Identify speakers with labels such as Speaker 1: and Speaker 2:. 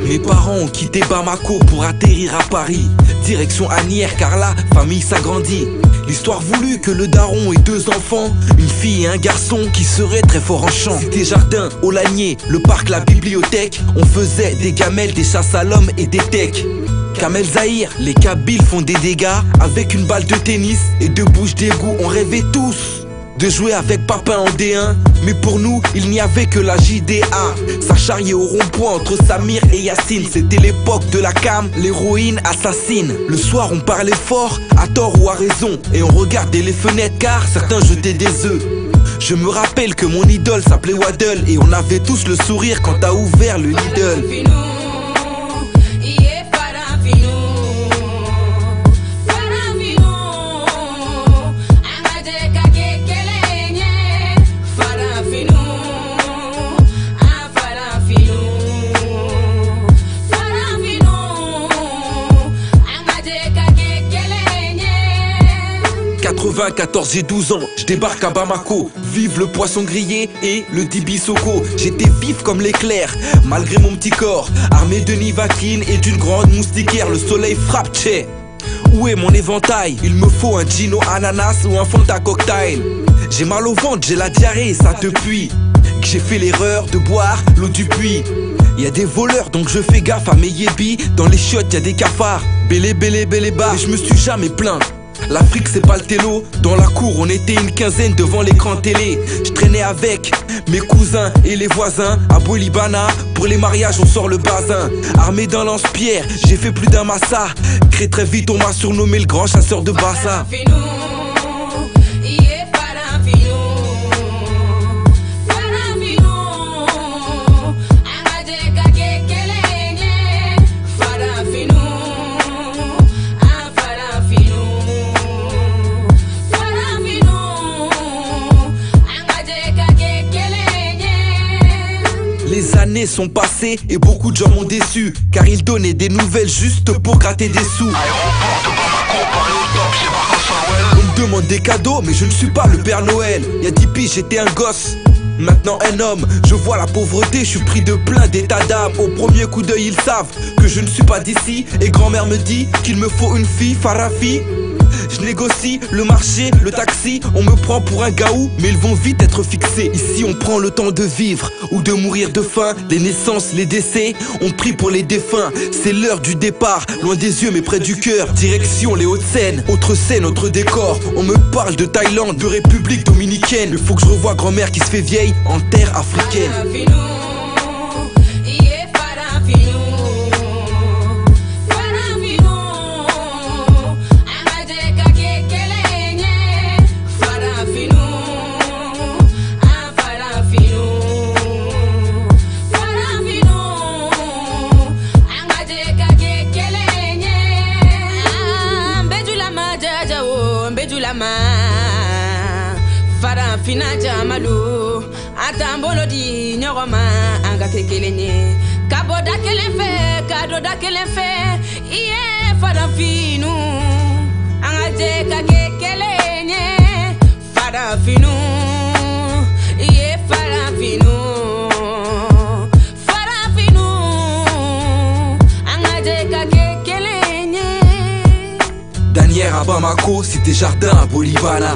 Speaker 1: Mes parents ont quitté Bamako pour atterrir à Paris. Direction Asnières car la famille s'agrandit. L'histoire voulut que le daron ait 2 enfants, une fille et un garçon qui seraient très forts en chant. Cité Jardin, Olagnier, le parc, la bibliothèque. On faisait des gamelles, des chasses à l'homme et des tecs. Kamel Zahir, les Kabyles font des dégâts. Avec une balle de tennis et 2 bouches d'égout, on rêvait tous de jouer avec Papin en D1. Mais pour nous, il n'y avait que la JDA. Ça charriait au rond-point entre Samir et Yacine. C'était l'époque de la cam, l'héroïne assassine. Le soir, on parlait fort, à tort ou à raison. Et on regardait les fenêtres car certains jetaient des œufs. Je me rappelle que mon idole s'appelait Waddle. Et on avait tous le sourire quand t'as ouvert le Lidl. « 14 j'ai 12 ans, je débarque à Bamako. Vive le poisson grillé et le Dibi Soko. J'étais vif comme l'éclair, malgré mon petit corps. Armé de Nivaquine et d'une grande moustiquaire. Le soleil frappe, tché. Où est mon éventail? Il me faut un Gino ananas ou un Fanta cocktail. J'ai mal au ventre, j'ai la diarrhée, ça depuis que j'ai fait l'erreur de boire l'eau du puits. Y'a des voleurs donc je fais gaffe à mes yébis. Dans les chiottes y'a des cafards, bélé bélé bélé bas. Mais je me suis jamais plaint. L'Afrique c'est pas le télo. Dans la cour on était une quinzaine devant l'écran télé. Je traînais avec mes cousins et les voisins à Bolibana. Pour les mariages on sort le bazin. Armé d'un lance-pierre, j'ai fait plus d'un massa. Cré très vite on m'a surnommé le grand chasseur de Bassa. 'Les années sont passées et beaucoup de gens m'ont déçu, car ils donnaient des nouvelles juste pour gratter des sous. On me demande des cadeaux mais je ne suis pas le Père Noël. Y'a 10 piges j'étais un gosse, maintenant un homme. Je vois la pauvreté, je suis pris de plein d'états d'âme. Au premier coup d'œil ils savent que je ne suis pas d'ici. Et grand-mère me dit qu'il me faut une fille, Farafi. Je négocie le marché, le taxi. On me prend pour un gaou, mais ils vont vite être fixés. Ici on prend le temps de vivre ou de mourir de faim. Les naissances, les décès, on prie pour les défunts. C'est l'heure du départ, loin des yeux mais près du cœur. Direction les Hauts-de-Seine, autre scène, autre décor. On me parle de Thaïlande, de République Dominicaine. Il faut que je revoie grand-mère qui se fait vieille en terre africaine.
Speaker 2: Fina jamalu atambolo di nyogoma anga kekelenye kabo da kelenfe kado da kelenfe iye fada finu anga je ka kekelenye fada finu iye fada finu anga je ka kekelenye.
Speaker 1: Asnières à Bamako, Cité Jardin à Bolibana.